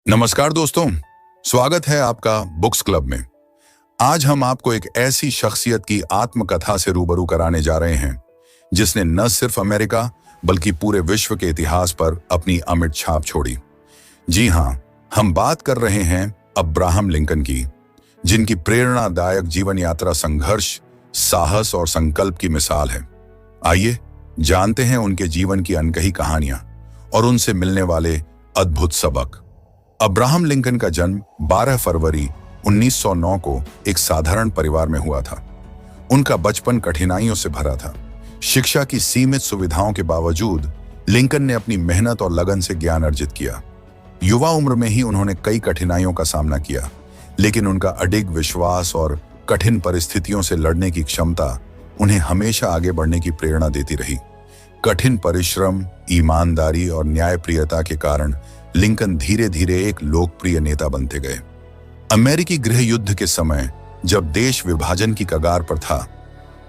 नमस्कार दोस्तों, स्वागत है आपका बुक्स क्लब में। आज हम आपको एक ऐसी शख्सियत की आत्मकथा से रूबरू कराने जा रहे हैं जिसने न सिर्फ अमेरिका बल्कि पूरे विश्व के इतिहास पर अपनी अमिट छाप छोड़ी। जी हां, हम बात कर रहे हैं अब्राहम लिंकन की, जिनकी प्रेरणादायक जीवन यात्रा संघर्ष, साहस और संकल्प की मिसाल है। आइए जानते हैं उनके जीवन की अनकही कहानियां और उनसे मिलने वाले अद्भुत सबक। अब्राहम लिंकन का जन्म 12 फरवरी 1909 को एक साधारण परिवार में हुआ था। उनका बचपन कठिनाइयों से भरा था। शिक्षा की सीमित सुविधाओं के बावजूद लिंकन ने अपनी मेहनत और लगन से ज्ञान अर्जित किया। युवा उम्र में ही उन्होंने कई कठिनाइयों का सामना किया, लेकिन उनका अडिग विश्वास और कठिन परिस्थितियों से लड़ने की क्षमता उन्हें हमेशा आगे बढ़ने की प्रेरणा देती रही। कठिन परिश्रम, ईमानदारी और न्यायप्रियता के कारण लिंकन धीरे धीरे एक लोकप्रिय नेता बनते गए। अमेरिकी गृह युद्ध के समय जब देश विभाजन की कगार पर था,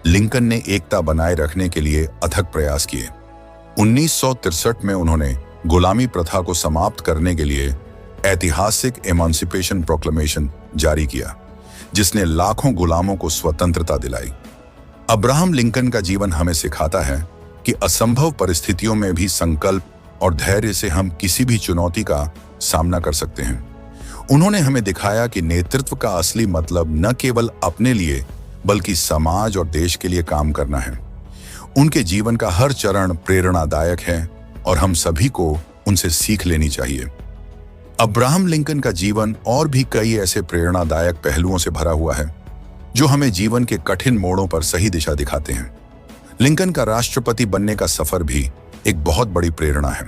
लिंकन ने एकता बनाए रखने के लिए अथक प्रयास किए। 1963 में उन्होंने गुलामी प्रथा को समाप्त करने के लिए ऐतिहासिक एमांसिपेशन प्रोक्लेमेशन जारी किया, जिसने लाखों गुलामों को स्वतंत्रता दिलाई। अब्राहम लिंकन का जीवन हमें सिखाता है कि असंभव परिस्थितियों में भी संकल्प और धैर्य से हम किसी भी चुनौती का सामना कर सकते हैं। उन्होंने हमें दिखाया कि नेतृत्व का असली मतलब न केवल अपने लिए बल्कि समाज और देश के लिए काम करना है। उनके जीवन का हर चरण प्रेरणादायक है और हम सभी को उनसे सीख लेनी चाहिए। अब्राहम लिंकन का जीवन और भी कई ऐसे प्रेरणादायक पहलुओं से भरा हुआ है जो हमें जीवन के कठिन मोड़ों पर सही दिशा दिखाते हैं। लिंकन का राष्ट्रपति बनने का सफर भी एक बहुत बड़ी प्रेरणा है।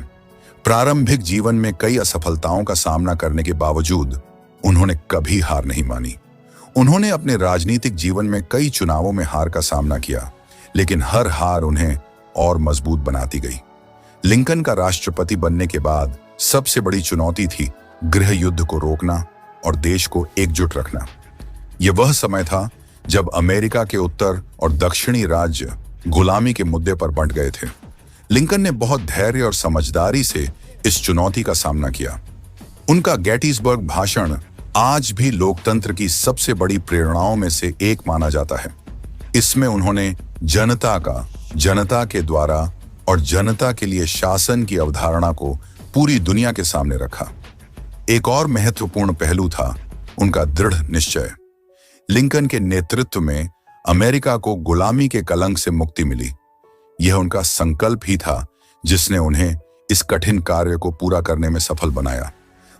प्रारंभिक जीवन में कई असफलताओं का सामना करने के बावजूद उन्होंने कभी हार नहीं मानी। उन्होंने अपने राजनीतिक जीवन में कई चुनावों में हार का सामना किया, लेकिन हर हार उन्हें और मजबूत बनाती गई। लिंकन का राष्ट्रपति बनने के बाद सबसे बड़ी चुनौती थी गृह युद्ध को रोकना और देश को एकजुट रखना। यह वह समय था जब अमेरिका के उत्तर और दक्षिणी राज्य गुलामी के मुद्दे पर बंट गए थे। लिंकन ने बहुत धैर्य और समझदारी से इस चुनौती का सामना किया। उनका गेटिसबर्ग भाषण आज भी लोकतंत्र की सबसे बड़ी प्रेरणाओं में से एक माना जाता है। इसमें उन्होंने जनता के द्वारा और जनता के लिए शासन की अवधारणा को पूरी दुनिया के सामने रखा। एक और महत्वपूर्ण पहलू था उनका दृढ़ निश्चय। लिंकन के नेतृत्व में अमेरिका को गुलामी के कलंक से मुक्ति मिली। यह उनका संकल्प ही था जिसने उन्हें इस कठिन कार्य को पूरा करने में सफल बनाया।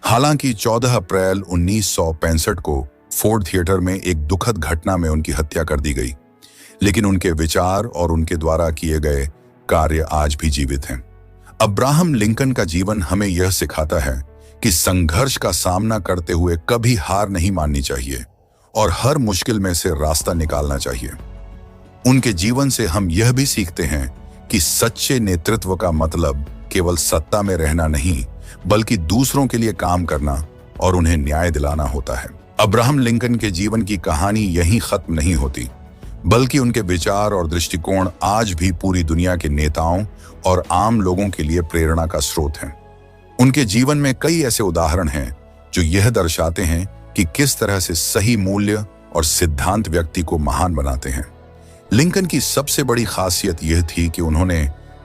हालांकि 14 अप्रैल 1965 को फोर्ड थिएटर में एक दुखद घटना में उनकी हत्या कर दी गई, लेकिन उनके विचार और उनके द्वारा किए गए कार्य आज भी जीवित हैं। अब्राहम लिंकन का जीवन हमें यह सिखाता है कि संघर्ष का सामना करते हुए कभी हार नहीं माननी चाहिए और हर मुश्किल में से रास्ता निकालना चाहिए। उनके जीवन से हम यह भी सीखते हैं कि सच्चे नेतृत्व का मतलब केवल सत्ता में रहना नहीं, बल्कि दूसरों के लिए काम करना और उन्हें न्याय दिलाना होता है। अब्राहम लिंकन के जीवन की कहानी यहीं खत्म नहीं होती, बल्कि उनके विचार और दृष्टिकोण आज भी पूरी दुनिया के नेताओं और आम लोगों के लिए प्रेरणा का स्रोत हैं। उनके जीवन में कई ऐसे उदाहरण हैं जो यह दर्शाते हैं कि किस तरह से सही मूल्य और सिद्धांत व्यक्ति को महान बनाते हैं। लिंकन की सबसे बड़ी खासियत यह थी कि उन्होंने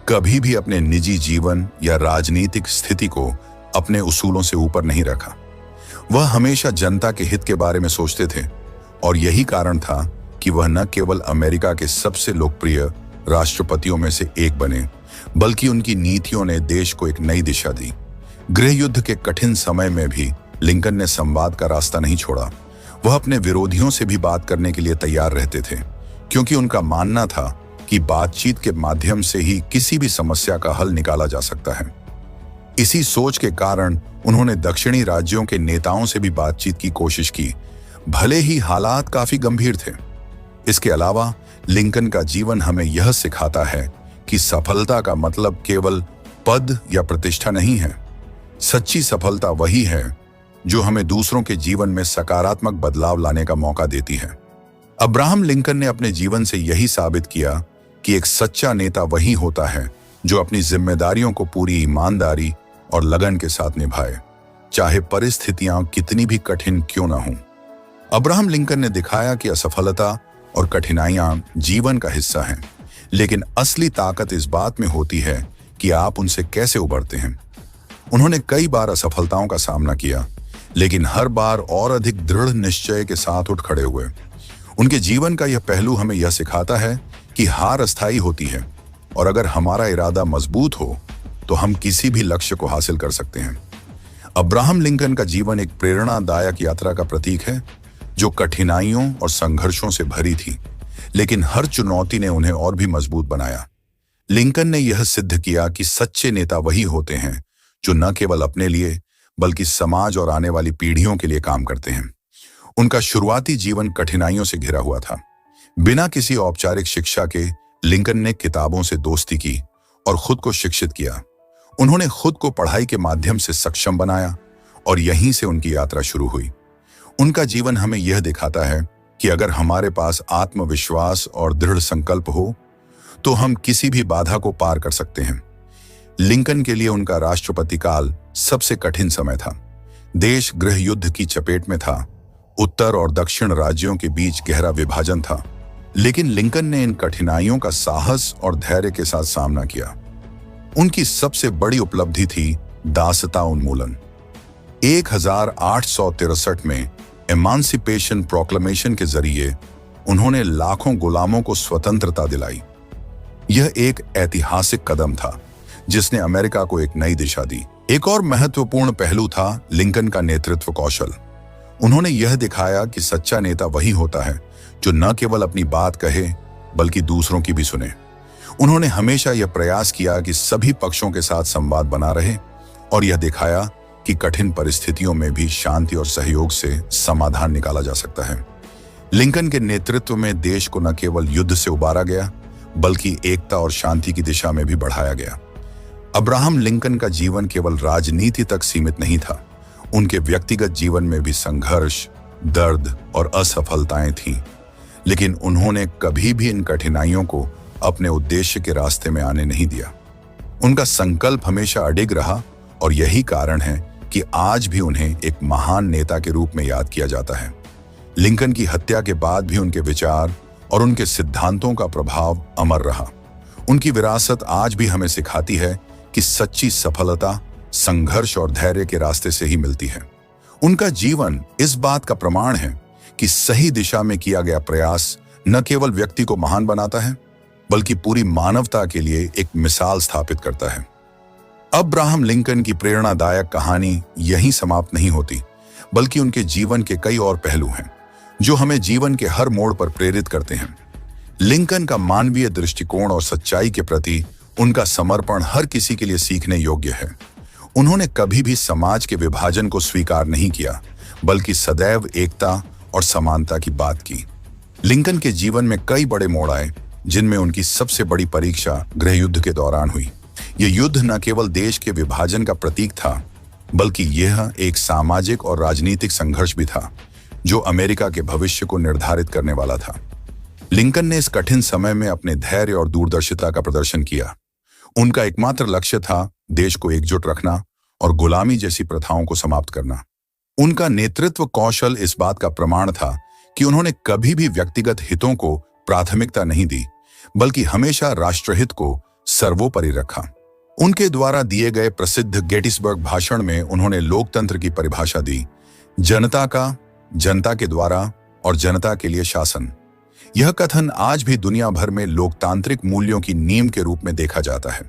कभी भी अपने निजी जीवन या राजनीतिक स्थिति को अपने उसूलों से ऊपर नहीं रखा। वह हमेशा जनता के हित के बारे में सोचते थे और यही कारण था कि वह न केवल अमेरिका के सबसे लोकप्रिय राष्ट्रपतियों में से एक बने, बल्कि उनकी नीतियों ने देश को एक नई दिशा दी। गृह युद्ध के कठिन समय में भी लिंकन ने संवाद का रास्ता नहीं छोड़ा। वह अपने विरोधियों से भी बात करने के लिए तैयार रहते थे, क्योंकि उनका मानना था कि बातचीत के माध्यम से ही किसी भी समस्या का हल निकाला जा सकता है। इसी सोच के कारण उन्होंने दक्षिणी राज्यों के नेताओं से भी बातचीत की कोशिश की, भले ही हालात काफी गंभीर थे। इसके अलावा लिंकन का जीवन हमें यह सिखाता है कि सफलता का मतलब केवल पद या प्रतिष्ठा नहीं है। सच्ची सफलता वही है जो हमें दूसरों के जीवन में सकारात्मक बदलाव लाने का मौका देती है। अब्राहम लिंकन ने अपने जीवन से यही साबित किया कि एक सच्चा नेता वही होता है जो अपनी जिम्मेदारियों को पूरी ईमानदारी और लगन के साथ निभाए, चाहे परिस्थितियां कितनी भी कठिन क्यों ना हों। अब्राहम लिंकन ने दिखाया कि असफलता और कठिनाइयां जीवन का हिस्सा हैं, लेकिन असली ताकत इस बात में होती है कि आप उनसे कैसे उबरते हैं। उन्होंने कई बार असफलताओं का सामना किया, लेकिन हर बार और अधिक दृढ़ निश्चय के साथ उठ खड़े हुए। उनके जीवन का यह पहलू हमें यह सिखाता है कि हार अस्थायी होती है, और अगर हमारा इरादा मजबूत हो तो हम किसी भी लक्ष्य को हासिल कर सकते हैं। अब्राहम लिंकन का जीवन एक प्रेरणादायक यात्रा का प्रतीक है, जो कठिनाइयों और संघर्षों से भरी थी, लेकिन हर चुनौती ने उन्हें और भी मजबूत बनाया। लिंकन ने यह सिद्ध किया कि सच्चे नेता वही होते हैं जो न केवल अपने लिए बल्कि समाज और आने वाली पीढ़ियों के लिए काम करते हैं। उनका शुरुआती जीवन कठिनाइयों से घिरा हुआ था। बिना किसी औपचारिक शिक्षा के लिंकन ने किताबों से दोस्ती की और खुद को शिक्षित किया। उन्होंने खुद को पढ़ाई के माध्यम से सक्षम बनाया और यहीं से उनकी यात्रा शुरू हुई। उनका जीवन हमें यह दिखाता है कि अगर हमारे पास आत्मविश्वास और दृढ़ संकल्प हो तो हम किसी भी बाधा को पार कर सकते हैं। लिंकन के लिए उनका राष्ट्रपति काल सबसे कठिन समय था। देश गृह युद्ध की चपेट में था। उत्तर और दक्षिण राज्यों के बीच गहरा विभाजन था, लेकिन लिंकन ने इन कठिनाइयों का साहस और धैर्य के साथ सामना किया। उनकी सबसे बड़ी उपलब्धि थी दासता उन्मूलन। 1863 में एमांसिपेशन प्रोक्लेमेशन के जरिए उन्होंने लाखों गुलामों को स्वतंत्रता दिलाई। यह एक ऐतिहासिक कदम था जिसने अमेरिका को एक नई दिशा दी। एक और महत्वपूर्ण पहलू था लिंकन का नेतृत्व कौशल। उन्होंने यह दिखाया कि सच्चा नेता वही होता है जो न केवल अपनी बात कहे बल्कि दूसरों की भी सुने। उन्होंने हमेशा यह प्रयास किया कि सभी पक्षों के साथ संवाद बना रहे और यह दिखाया कि कठिन परिस्थितियों में भी शांति और सहयोग से समाधान निकाला जा सकता है। लिंकन के नेतृत्व में देश को न केवल युद्ध से उबारा गया बल्कि एकता और शांति की दिशा में भी बढ़ाया गया। अब्राहम लिंकन का जीवन केवल राजनीति तक सीमित नहीं था। उनके व्यक्तिगत जीवन में भी संघर्ष, दर्द और असफलताएं थीं, लेकिन उन्होंने कभी भी इन कठिनाइयों को अपने उद्देश्य के रास्ते में आने नहीं दिया। उनका संकल्प हमेशा अडिग रहा और यही कारण है कि आज भी उन्हें एक महान नेता के रूप में याद किया जाता है। लिंकन की हत्या के बाद भी उनके विचार और उनके सिद्धांतों का प्रभाव अमर रहा। उनकी विरासत आज भी हमें सिखाती है कि सच्ची सफलता संघर्ष और धैर्य के रास्ते से ही मिलती है। उनका जीवन इस बात का प्रमाण है कि सही दिशा में किया गया प्रयास न केवल व्यक्ति को महान बनाता है बल्कि पूरी मानवता के लिए एक मिसाल स्थापित करता है। अब्राहम लिंकन की प्रेरणादायक कहानी यहीं समाप्त नहीं होती, बल्कि उनके जीवन के कई और पहलू हैं जो हमें जीवन के हर मोड़ पर प्रेरित करते हैं। लिंकन का मानवीय दृष्टिकोण और सच्चाई के प्रति उनका समर्पण हर किसी के लिए सीखने योग्य है। उन्होंने कभी भी समाज के विभाजन को स्वीकार नहीं किया, बल्कि सदैव एकता और समानता की बात की। लिंकन के जीवन में कई बड़े मोड़ आए, जिनमें उनकी सबसे बड़ी परीक्षा गृह युद्ध के दौरान हुई। यह युद्ध न केवल देश के विभाजन का प्रतीक था, बल्कि यह एक सामाजिक और राजनीतिक संघर्ष भी था जो अमेरिका के भविष्य को निर्धारित करने वाला था। लिंकन ने इस कठिन समय में अपने धैर्य और दूरदर्शिता का प्रदर्शन किया। उनका एकमात्र लक्ष्य था देश को एकजुट रखना और गुलामी जैसी प्रथाओं को समाप्त करना। उनका नेतृत्व कौशल इस बात का प्रमाण था कि उन्होंने कभी भी व्यक्तिगत हितों को प्राथमिकता नहीं दी, बल्कि हमेशा राष्ट्रहित को सर्वोपरि रखा। उनके द्वारा दिए गए प्रसिद्ध गेटिसबर्ग भाषण में उन्होंने लोकतंत्र की परिभाषा दी: जनता का, जनता के द्वारा और जनता के लिए शासन। यह कथन आज भी दुनिया भर में लोकतांत्रिक मूल्यों की नींव के रूप में देखा जाता है।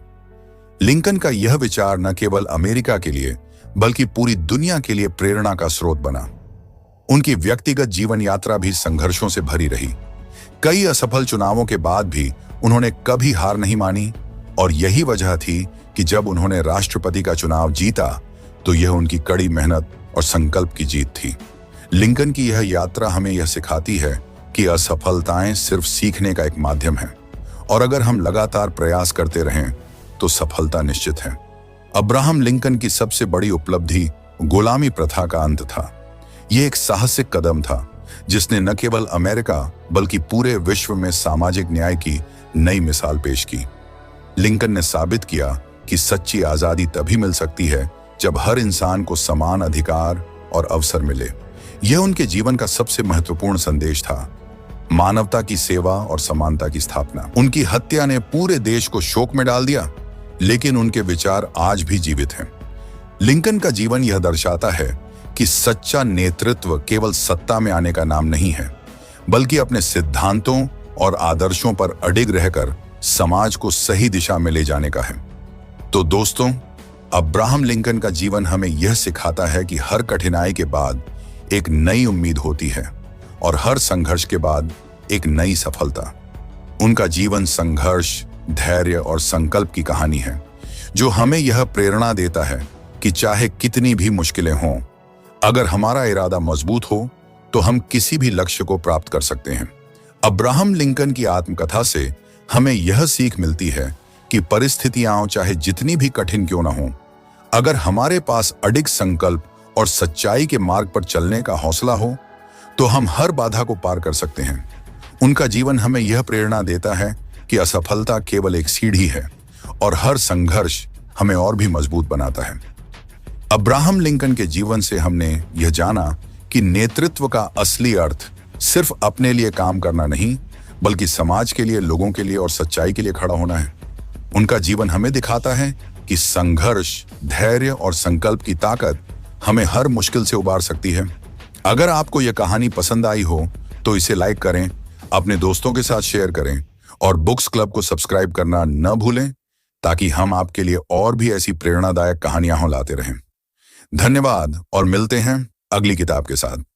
लिंकन का यह विचार न केवल अमेरिका के लिए बल्कि पूरी दुनिया के लिए प्रेरणा का स्रोत बना। उनकी व्यक्तिगत जीवन यात्रा भी संघर्षों से भरी रही। कई असफल चुनावों के बाद भी उन्होंने कभी हार नहीं मानी, और यही वजह थी कि जब उन्होंने राष्ट्रपति का चुनाव जीता तो यह उनकी कड़ी मेहनत और संकल्प की जीत थी। लिंकन की यह यात्रा हमें यह सिखाती है कि असफलताएं सिर्फ सीखने का एक माध्यम है, और अगर हम लगातार प्रयास करते रहें तो सफलता निश्चित है। अब्राहम लिंकन की सबसे बड़ी उपलब्धि गुलामी प्रथा का अंत था। यह एक साहसिक कदम था जिसने न केवल अमेरिका बल्कि पूरे विश्व में सामाजिक न्याय की नई मिसाल पेश की। लिंकन ने साबित किया कि सच्ची आजादी तभी मिल सकती है जब हर इंसान को समान अधिकार और अवसर मिले। यह उनके जीवन का सबसे महत्वपूर्ण संदेश था, मानवता की सेवा और समानता की स्थापना। उनकी हत्या ने पूरे देश को शोक में डाल दिया, लेकिन उनके विचार आज भी जीवित हैं। लिंकन का जीवन यह दर्शाता है कि सच्चा नेतृत्व केवल सत्ता में आने का नाम नहीं है, बल्कि अपने सिद्धांतों और आदर्शों पर अडिग रहकर समाज को सही दिशा में ले जाने का है। तो दोस्तों, अब्राहम लिंकन का जीवन हमें यह सिखाता है कि हर कठिनाई के बाद एक नई उम्मीद होती है और हर संघर्ष के बाद एक नई सफलता। उनका जीवन संघर्ष, धैर्य और संकल्प की कहानी है, जो हमें यह प्रेरणा देता है कि चाहे कितनी भी मुश्किलें हों, अगर हमारा इरादा मजबूत हो तो हम किसी भी लक्ष्य को प्राप्त कर सकते हैं। अब्राहम लिंकन की आत्मकथा से हमें यह सीख मिलती है कि परिस्थितियां चाहे जितनी भी कठिन क्यों न हों, अगर हमारे पास अडिग संकल्प और सच्चाई के मार्ग पर चलने का हौसला हो तो हम हर बाधा को पार कर सकते हैं। उनका जीवन हमें यह प्रेरणा देता है कि असफलता केवल एक सीढ़ी है और हर संघर्ष हमें और भी मजबूत बनाता है। अब्राहम लिंकन के जीवन से हमने यह जाना कि नेतृत्व का असली अर्थ सिर्फ अपने लिए काम करना नहीं, बल्कि समाज के लिए, लोगों के लिए और सच्चाई के लिए खड़ा होना है। उनका जीवन हमें दिखाता है कि संघर्ष, धैर्य और संकल्प की ताकत हमें हर मुश्किल से उबार सकती है। अगर आपको यह कहानी पसंद आई हो तो इसे लाइक करें, अपने दोस्तों के साथ शेयर करें और बुक्स क्लब को सब्सक्राइब करना न भूलें, ताकि हम आपके लिए और भी ऐसी प्रेरणादायक कहानियां लाते रहें। धन्यवाद और मिलते हैं अगली किताब के साथ।